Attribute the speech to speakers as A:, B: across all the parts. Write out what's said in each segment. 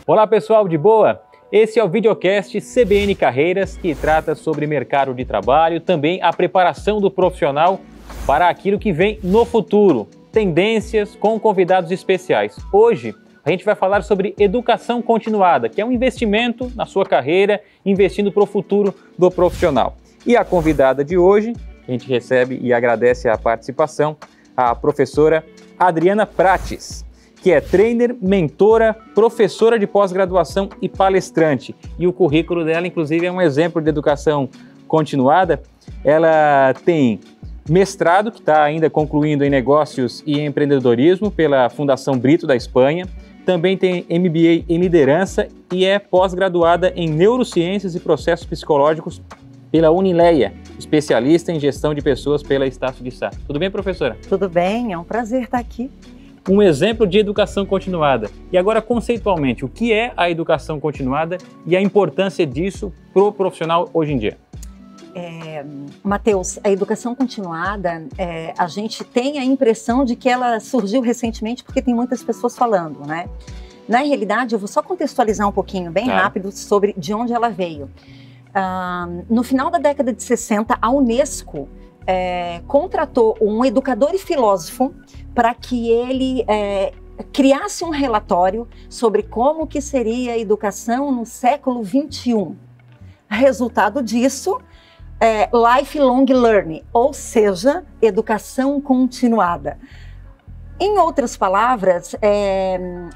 A: Olá pessoal, de boa? Esse é o videocast CBN Carreiras, que trata sobre mercado de trabalho, também a preparação do profissional para aquilo que vem no futuro, tendências com convidados especiais. Hoje a gente vai falar sobre educação continuada, que é um investimento na sua carreira, investindo para o futuro do profissional. E a convidada de hoje, a gente recebe e agradece a participação, a professora Adriana Prates, que é trainer, mentora, professora de pós-graduação e palestrante. E o currículo dela, inclusive, é um exemplo de educação continuada. Ela tem mestrado, que está ainda concluindo em negócios e empreendedorismo pela Fundação Brito da Espanha. Também tem MBA em liderança e é pós-graduada em neurociências e processos psicológicos pela Unileia, especialista em gestão de pessoas pela Estácio de Sá. Tudo bem, professora?
B: Tudo bem, é um prazer estar aqui.
A: Um exemplo de educação continuada. E agora, conceitualmente, o que é a educação continuada e a importância disso para o profissional hoje em dia?
B: Matheus, a educação continuada, a gente tem a impressão de que ela surgiu recentemente porque tem muitas pessoas falando, né? Na realidade, eu vou só contextualizar um pouquinho, bem rápido, sobre de onde ela veio. No final da década de 60, a Unesco contratou um educador e filósofo para que ele criasse um relatório sobre como que seria a educação no século XXI. Resultado disso, lifelong learning, ou seja, educação continuada. Em outras palavras,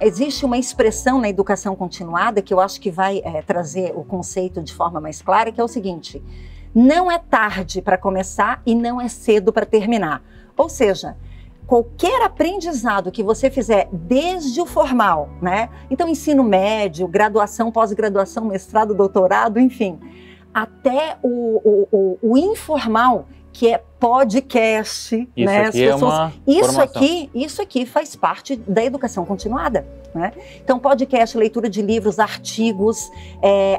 B: existe uma expressão na educação continuada que eu acho que vai trazer o conceito de forma mais clara, que é o seguinte: não é tarde para começar e não é cedo para terminar. Ou seja, qualquer aprendizado que você fizer desde o formal, né? Então, ensino médio, graduação, pós-graduação, mestrado, doutorado, enfim, até o informal, que é podcast,
A: isso,
B: né?
A: Aqui é uma
B: isso aqui faz parte da educação continuada, né? Então, podcast, leitura de livros, artigos,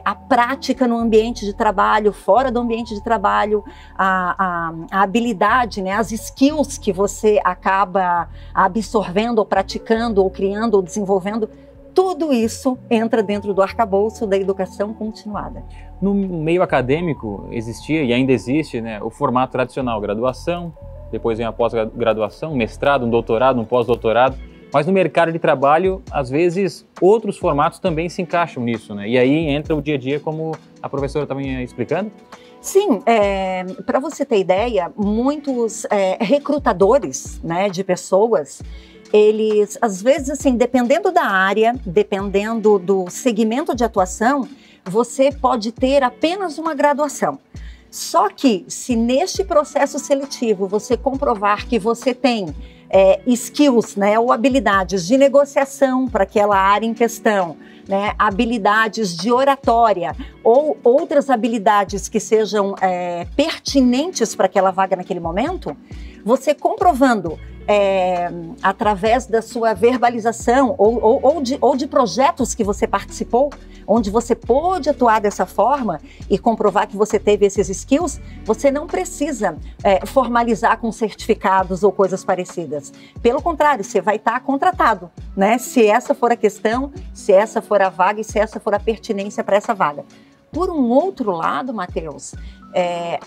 B: a prática no ambiente de trabalho, fora do ambiente de trabalho, a habilidade, né? As skills que você acaba absorvendo, ou praticando, ou criando, ou desenvolvendo, tudo isso entra dentro do arcabouço da educação continuada.
A: No meio acadêmico existia e ainda existe, né, o formato tradicional, graduação, depois vem a pós-graduação, mestrado, um doutorado, um pós-doutorado, mas no mercado de trabalho, às vezes, outros formatos também se encaixam nisso, né? E aí entra o dia a dia, como a professora estava explicando?
B: Sim, para você ter ideia, muitos recrutadores, né, de pessoas, eles, às vezes, assim, dependendo da área, dependendo do segmento de atuação, você pode ter apenas uma graduação. Só que, se neste processo seletivo você comprovar que você tem skills, né, ou habilidades de negociação para aquela área em questão, né, habilidades de oratória ou outras habilidades que sejam pertinentes para aquela vaga naquele momento, você comprovando através da sua verbalização ou de projetos que você participou, onde você pôde atuar dessa forma e comprovar que você teve esses skills, você não precisa formalizar com certificados ou coisas parecidas. Pelo contrário, você vai estar contratado, né? Se essa for a questão, se essa for a vaga e se essa for a pertinência para essa vaga. Por um outro lado, Matheus,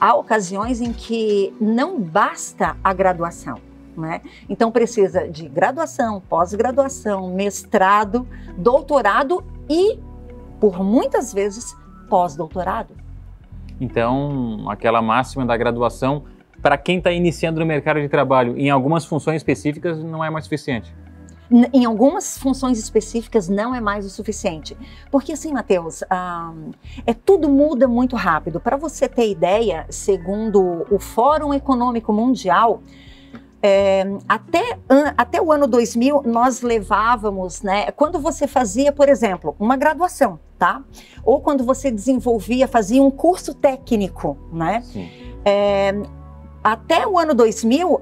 B: há ocasiões em que não basta a graduação, né? Então precisa de graduação, pós-graduação, mestrado, doutorado e, por muitas vezes, pós-doutorado.
A: Então, aquela máxima da graduação, para quem está iniciando no mercado de trabalho, em algumas funções específicas, não é mais suficiente?
B: Em algumas funções específicas não é mais o suficiente. Porque assim, Matheus, tudo muda muito rápido. Para você ter ideia, segundo o Fórum Econômico Mundial, até o ano 2000, nós levávamos, né, quando você fazia, por exemplo, uma graduação, tá? Ou quando você fazia um curso técnico, né?
A: Sim.
B: Até o ano 2000,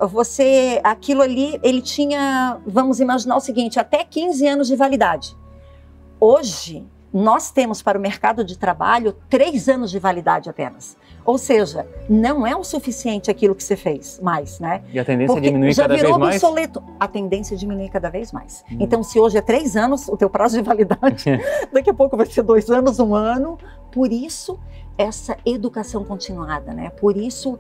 B: aquilo ali, ele tinha, vamos imaginar o seguinte, até 15 anos de validade. Hoje, nós temos para o mercado de trabalho 3 anos de validade apenas. Ou seja, não é o suficiente aquilo que você fez mais, né?
A: E a tendência é diminuir cada vez mais? Já virou
B: obsoleto. A tendência é diminuir cada vez mais. Então, se hoje é 3 anos, o teu prazo de validade, daqui a pouco vai ser 2 anos, 1 ano. Por isso, essa educação continuada, né? Por isso,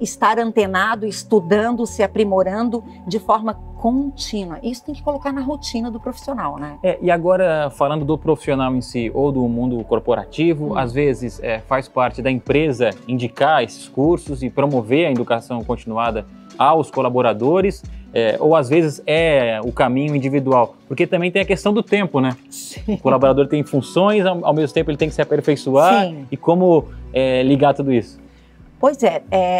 B: estar antenado, estudando, se aprimorando de forma contínua. Isso tem que colocar na rotina do profissional, né?
A: E agora, falando do profissional em si, ou do mundo corporativo, às vezes faz parte da empresa indicar esses cursos e promover a educação continuada aos colaboradores, ou às vezes é o caminho individual, porque também tem a questão do tempo, né?
B: Sim.
A: O colaborador tem funções, ao mesmo tempo ele tem que se aperfeiçoar. Sim. E como ligar tudo isso?
B: Pois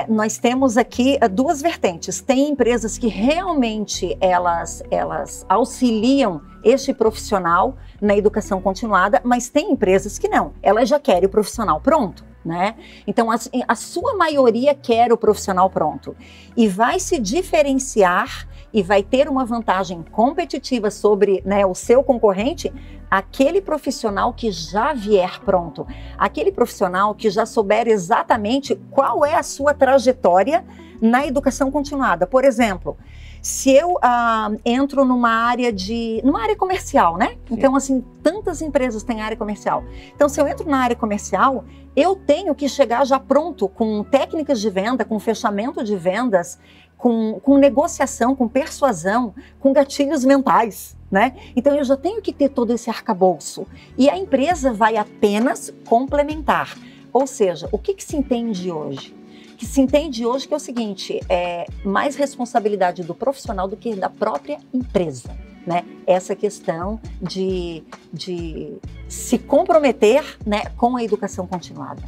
B: nós temos aqui 2 vertentes. Tem empresas que realmente elas auxiliam este profissional na educação continuada, mas tem empresas que não. Elas já querem o profissional pronto, né? Então, a sua maioria quer o profissional pronto. E vai se diferenciar e vai ter uma vantagem competitiva sobre, né, o seu concorrente, aquele profissional que já vier pronto, aquele profissional que já souber exatamente qual é a sua trajetória na educação continuada. Por exemplo, se eu entro numa área comercial, né? Sim. Então, assim, tantas empresas têm área comercial. Então, se eu entro na área comercial, eu tenho que chegar já pronto com técnicas de venda, com fechamento de vendas, com negociação, com persuasão, com gatilhos mentais, né? Então, eu já tenho que ter todo esse arcabouço. E a empresa vai apenas complementar. Ou seja, o que se entende hoje? Que se entende hoje que é o seguinte, é mais responsabilidade do profissional do que da própria empresa, né? Essa questão de se comprometer, né, com a educação continuada.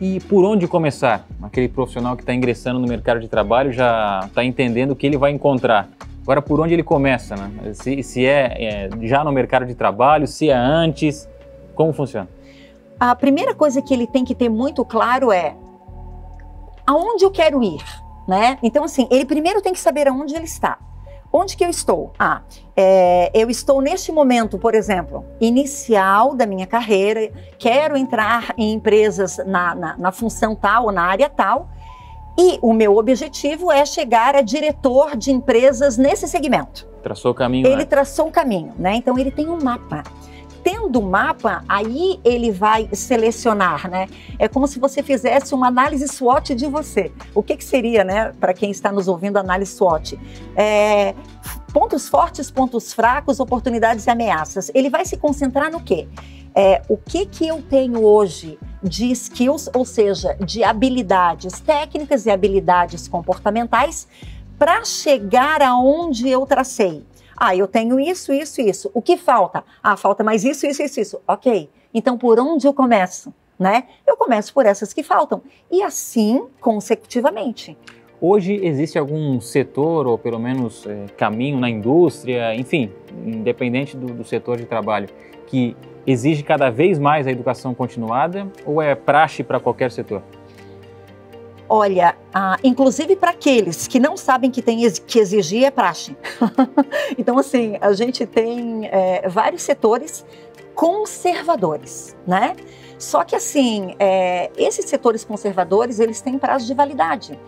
A: E por onde começar? Aquele profissional que está ingressando no mercado de trabalho já está entendendo o que ele vai encontrar. Agora, por onde ele começa, né? Se é já no mercado de trabalho, se é antes, como funciona?
B: A primeira coisa que ele tem que ter muito claro é aonde eu quero ir, né? Então, assim, ele primeiro tem que saber aonde ele está. Onde que eu estou? Eu estou neste momento, por exemplo, inicial da minha carreira, quero entrar em empresas na função tal ou na área tal, e o meu objetivo é chegar a diretor de empresas nesse segmento.
A: Traçou o caminho.
B: Ele traçou o caminho, né? Então, ele tem um mapa. Tendo um mapa, aí ele vai selecionar, né? É como se você fizesse uma análise SWOT de você. O que seria, né, para quem está nos ouvindo, análise SWOT? Pontos fortes, pontos fracos, oportunidades e ameaças. Ele vai se concentrar no quê? O que eu tenho hoje de skills, ou seja, de habilidades técnicas e habilidades comportamentais para chegar aonde eu tracei. Eu tenho isso. O que falta? Falta mais isso. Ok, então por onde eu começo? Né? Eu começo por essas que faltam. E assim, consecutivamente.
A: Hoje existe algum setor, ou pelo menos caminho na indústria, enfim, independente do setor de trabalho, que exige cada vez mais a educação continuada, ou é praxe para qualquer setor?
B: Olha, inclusive para aqueles que não sabem que tem que exigir, é praxe. Então, assim, a gente tem vários setores conservadores, né? Só que, assim, esses setores conservadores, eles têm prazo de validade.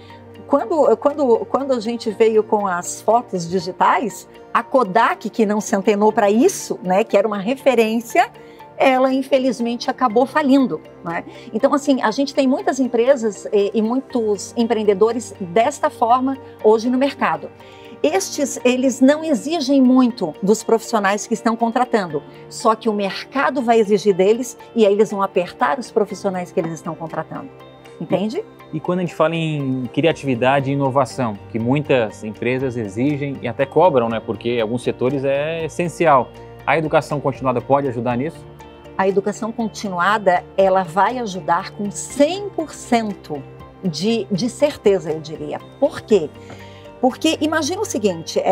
B: Quando a gente veio com as fotos digitais, a Kodak, que não se antenou para isso, né, que era uma referência, ela infelizmente acabou falindo, né? Então, assim, a gente tem muitas empresas e muitos empreendedores desta forma hoje no mercado. Eles não exigem muito dos profissionais que estão contratando, só que o mercado vai exigir deles e aí eles vão apertar os profissionais que eles estão contratando. Entende?
A: E quando a gente fala em criatividade e inovação, que muitas empresas exigem e até cobram, né? Porque em alguns setores é essencial. A educação continuada pode ajudar nisso?
B: A educação continuada, ela vai ajudar com 100% de certeza, eu diria. Por quê? Porque imagina o seguinte,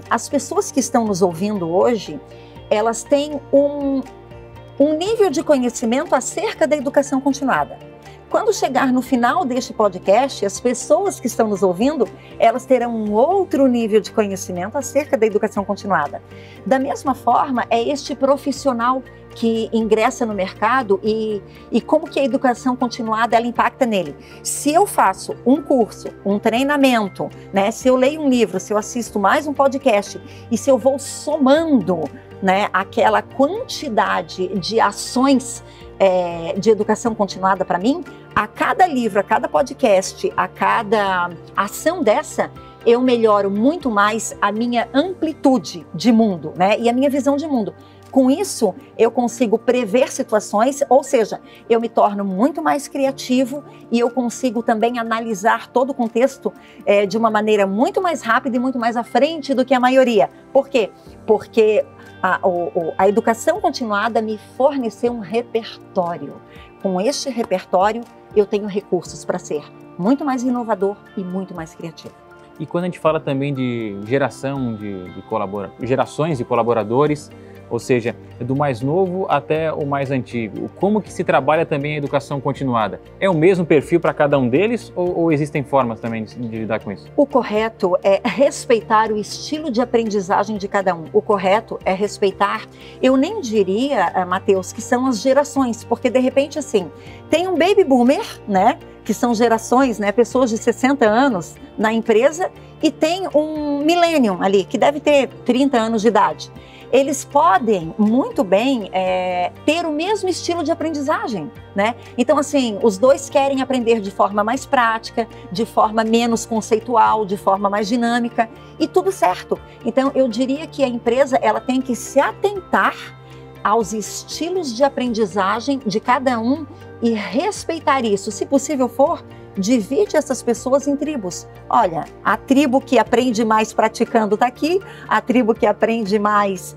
B: as pessoas que estão nos ouvindo hoje, elas têm um nível de conhecimento acerca da educação continuada. quando chegar no final deste podcast, as pessoas que estão nos ouvindo, elas terão um outro nível de conhecimento acerca da educação continuada. Da mesma forma, é este profissional que ingressa no mercado e como que a educação continuada ela impacta nele. Se eu faço um curso, um treinamento, né, se eu leio um livro, se eu assisto mais um podcast e se eu vou somando, né, aquela quantidade de ações de educação continuada para mim, a cada livro, a cada podcast, a cada ação dessa, eu melhoro muito mais a minha amplitude de mundo, né, e a minha visão de mundo. Com isso, eu consigo prever situações, ou seja, eu me torno muito mais criativo e eu consigo também analisar todo o contexto de uma maneira muito mais rápida e muito mais à frente do que a maioria. Por quê? Porque a educação continuada me forneceu um repertório. Com este repertório, eu tenho recursos para ser muito mais inovador e muito mais criativo.
A: E quando a gente fala também de geração gerações de colaboradores, ou seja, do mais novo até o mais antigo, como que se trabalha também a educação continuada? É o mesmo perfil para cada um deles ou existem formas também de lidar com isso?
B: O correto é respeitar o estilo de aprendizagem de cada um. O correto é respeitar, eu nem diria, Matheus, que são as gerações, porque de repente assim, tem um baby boomer, né? Que são gerações, né, pessoas de 60 anos na empresa e tem um millennium ali, que deve ter 30 anos de idade. Eles podem muito bem ter o mesmo estilo de aprendizagem, né? Então, assim, os dois querem aprender de forma mais prática, de forma menos conceitual, de forma mais dinâmica e tudo certo. Então, eu diria que a empresa ela tem que se atentar aos estilos de aprendizagem de cada um e respeitar isso. Se possível for, divide essas pessoas em tribos. Olha, a tribo que aprende mais praticando está aqui, a tribo que aprende mais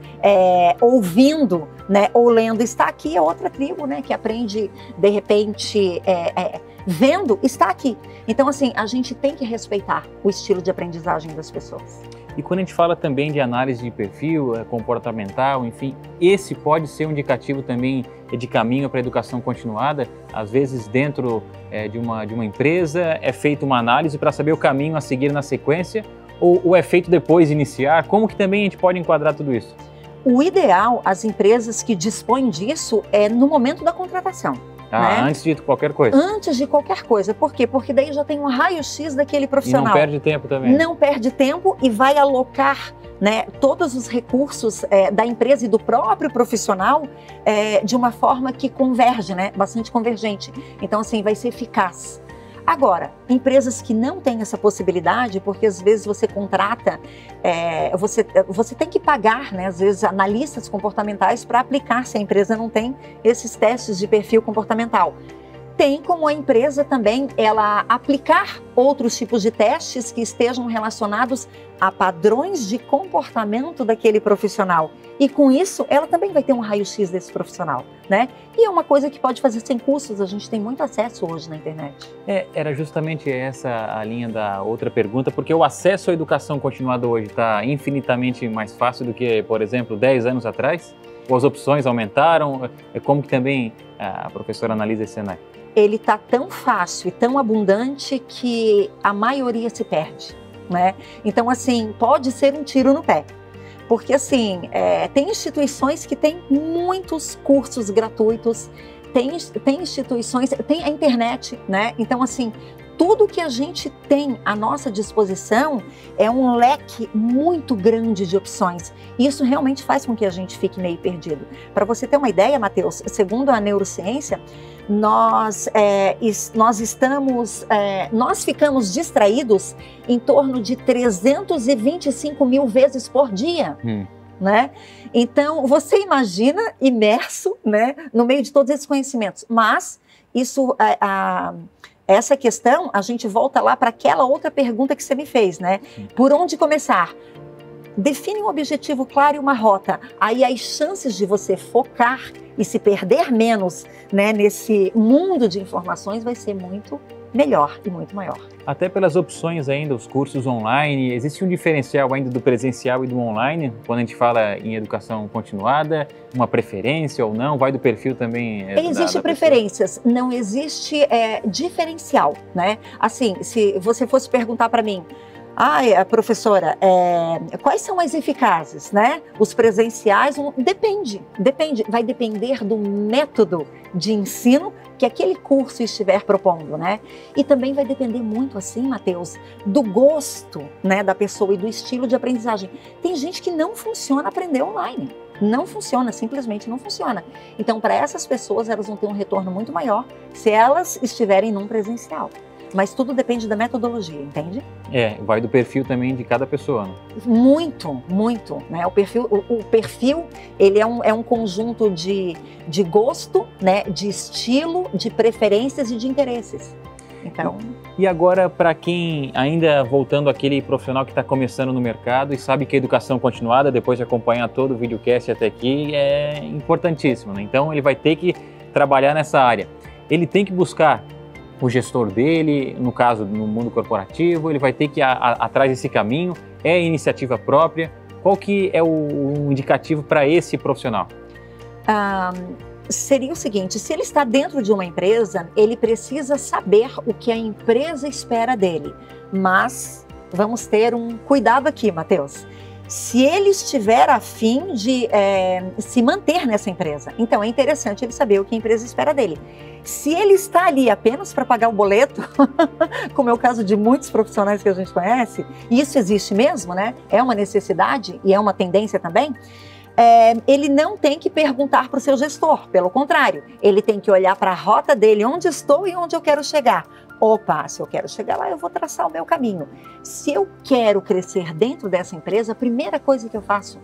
B: ouvindo, né, ou lendo está aqui, a outra tribo, né, que aprende, de repente, vendo está aqui. Então, assim, a gente tem que respeitar o estilo de aprendizagem das pessoas.
A: E quando a gente fala também de análise de perfil comportamental, enfim, esse pode ser um indicativo também de caminho para a educação continuada. Às vezes dentro de uma empresa é feita uma análise para saber o caminho a seguir na sequência ou é feito depois de iniciar? Como que também a gente pode enquadrar tudo isso?
B: O ideal, as empresas que dispõem disso é no momento da contratação. Né?
A: Antes de qualquer coisa.
B: Antes de qualquer coisa. Por quê? Porque daí já tem um raio-x daquele profissional.
A: E não perde tempo também.
B: Não perde tempo e vai alocar, né, todos os recursos da empresa e do próprio profissional de uma forma que converge, né, bastante convergente. Então, assim, vai ser eficaz. Agora, empresas que não têm essa possibilidade, porque às vezes você contrata, você tem que pagar, né, às vezes, analistas comportamentais para aplicar se a empresa não tem esses testes de perfil comportamental. Tem como a empresa também ela aplicar outros tipos de testes que estejam relacionados a padrões de comportamento daquele profissional. E com isso, ela também vai ter um raio-x desse profissional, né? E é uma coisa que pode fazer sem custos, a gente tem muito acesso hoje na internet.
A: Era justamente essa a linha da outra pergunta, porque o acesso à educação continuada hoje está infinitamente mais fácil do que, por exemplo, 10 anos atrás? Ou as opções aumentaram? Como que também a professora analisa esse cenário?
B: Ele está tão fácil e tão abundante que a maioria se perde, né? Então, assim, pode ser um tiro no pé. Porque, assim, tem instituições que têm muitos cursos gratuitos, tem instituições, tem a internet, né? Então, assim, tudo que a gente tem à nossa disposição é um leque muito grande de opções. E isso realmente faz com que a gente fique meio perdido. Para você ter uma ideia, Matheus, segundo a neurociência, nós ficamos distraídos em torno de 325 mil vezes por dia. Né? Então, você imagina imerso, né, no meio de todos esses conhecimentos. Mas isso, essa questão, a gente volta lá para aquela outra pergunta que você me fez, né? Por onde começar? Define um objetivo claro e uma rota. Aí as chances de você focar e se perder menos, né, nesse mundo de informações vai ser muito melhor e muito maior.
A: Até pelas opções ainda, os cursos online, existe um diferencial ainda do presencial e do online, quando a gente fala em educação continuada, uma preferência ou não, vai do perfil também?
B: Existe preferências, não existe diferencial, né? Assim, se você fosse perguntar para mim, professora, quais são as eficazes, né? Os presenciais, depende, vai depender do método de ensino que aquele curso estiver propondo, né? E também vai depender muito, assim, Matheus, do gosto, né, da pessoa e do estilo de aprendizagem. Tem gente que não funciona aprender online. Não funciona, simplesmente não funciona. Então, para essas pessoas, elas vão ter um retorno muito maior se elas estiverem num presencial. Mas tudo depende da metodologia, entende?
A: Vai do perfil também de cada pessoa, né?
B: Muito, né? O perfil ele é um conjunto de gosto, né? De estilo, de preferências e de interesses. Então...
A: E agora, para quem ainda, voltando àquele profissional que está começando no mercado e sabe que a educação continuada, depois de acompanhar todo o videocast até aqui, é importantíssimo, né? Então, ele vai ter que trabalhar nessa área. Ele tem que buscar o gestor dele, no caso, no mundo corporativo, ele vai ter que ir atrás desse caminho, é iniciativa própria. Qual que é o indicativo para esse profissional?
B: Seria o seguinte, se ele está dentro de uma empresa, ele precisa saber o que a empresa espera dele. Mas vamos ter um cuidado aqui, Matheus. Se ele estiver a fim de se manter nessa empresa, então é interessante ele saber o que a empresa espera dele. Se ele está ali apenas para pagar o boleto, como é o caso de muitos profissionais que a gente conhece, e isso existe mesmo, né? É uma necessidade e é uma tendência também. Ele não tem que perguntar para o seu gestor, pelo contrário, ele tem que olhar para a rota dele, onde estou e onde eu quero chegar. Opa, se eu quero chegar lá, eu vou traçar o meu caminho. Se eu quero crescer dentro dessa empresa, a primeira coisa que eu faço,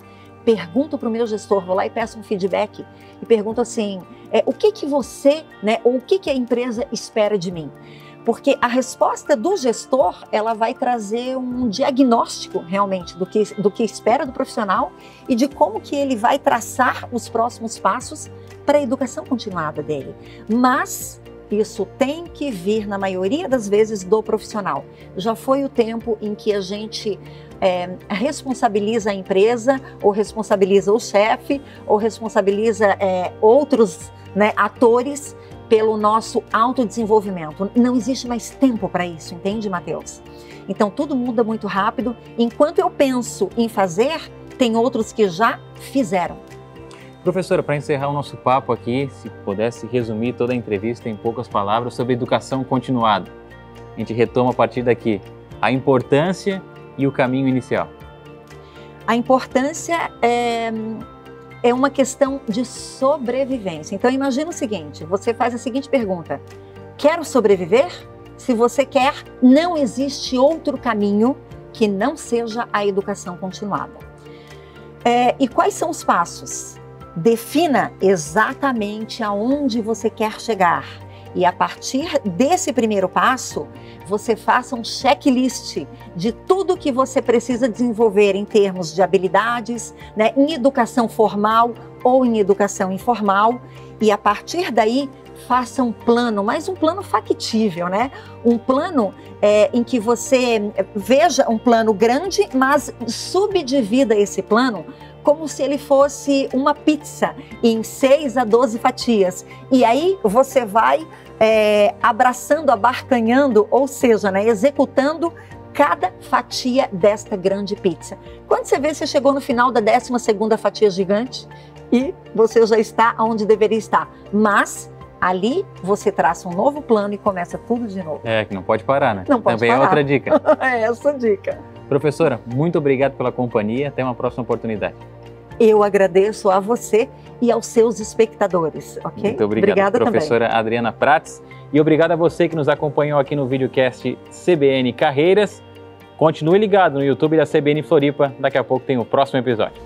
B: pergunto para o meu gestor, vou lá e peço um feedback e pergunto assim, o que você, né, ou o que a empresa espera de mim? Porque a resposta do gestor, ela vai trazer um diagnóstico realmente do que espera do profissional e de como que ele vai traçar os próximos passos para a educação continuada dele. Mas isso tem que vir, na maioria das vezes, do profissional. Já foi o tempo em que a gente responsabiliza a empresa, ou responsabiliza o chefe, ou responsabiliza outros, né, atores pelo nosso autodesenvolvimento. Não existe mais tempo para isso, entende, Matheus? Então, tudo muda muito rápido. Enquanto eu penso em fazer, tem outros que já fizeram.
A: Professora, para encerrar o nosso papo aqui, se pudesse resumir toda a entrevista em poucas palavras sobre educação continuada. A gente retoma a partir daqui a importância e o caminho inicial.
B: A importância é uma questão de sobrevivência. Então, imagina o seguinte, você faz a seguinte pergunta, quero sobreviver? Se você quer, não existe outro caminho que não seja a educação continuada. E quais são os passos? Defina exatamente aonde você quer chegar. E a partir desse primeiro passo, você faça um checklist de tudo que você precisa desenvolver em termos de habilidades, né, em educação formal ou em educação informal. E a partir daí, faça um plano, mas um plano factível, né? Um plano em que você veja um plano grande, mas subdivida esse plano como se ele fosse uma pizza em 6 a 12 fatias. E aí você vai abraçando, abarcanhando, ou seja, né, executando cada fatia desta grande pizza. Quando você vê, você chegou no final da 12ª fatia gigante e você já está onde deveria estar. Mas ali você traça um novo plano e começa tudo de novo.
A: Que não pode parar, né?
B: Não pode
A: Também
B: parar.
A: É outra dica.
B: É essa a dica.
A: Professora, muito obrigado pela companhia. Até uma próxima oportunidade.
B: Eu agradeço a você e aos seus espectadores, ok?
A: Muito obrigado,
B: Obrigada
A: professora
B: também.
A: Adriana Prats. E obrigado a você que nos acompanhou aqui no videocast CBN Carreiras. Continue ligado no YouTube da CBN Floripa. Daqui a pouco tem o próximo episódio.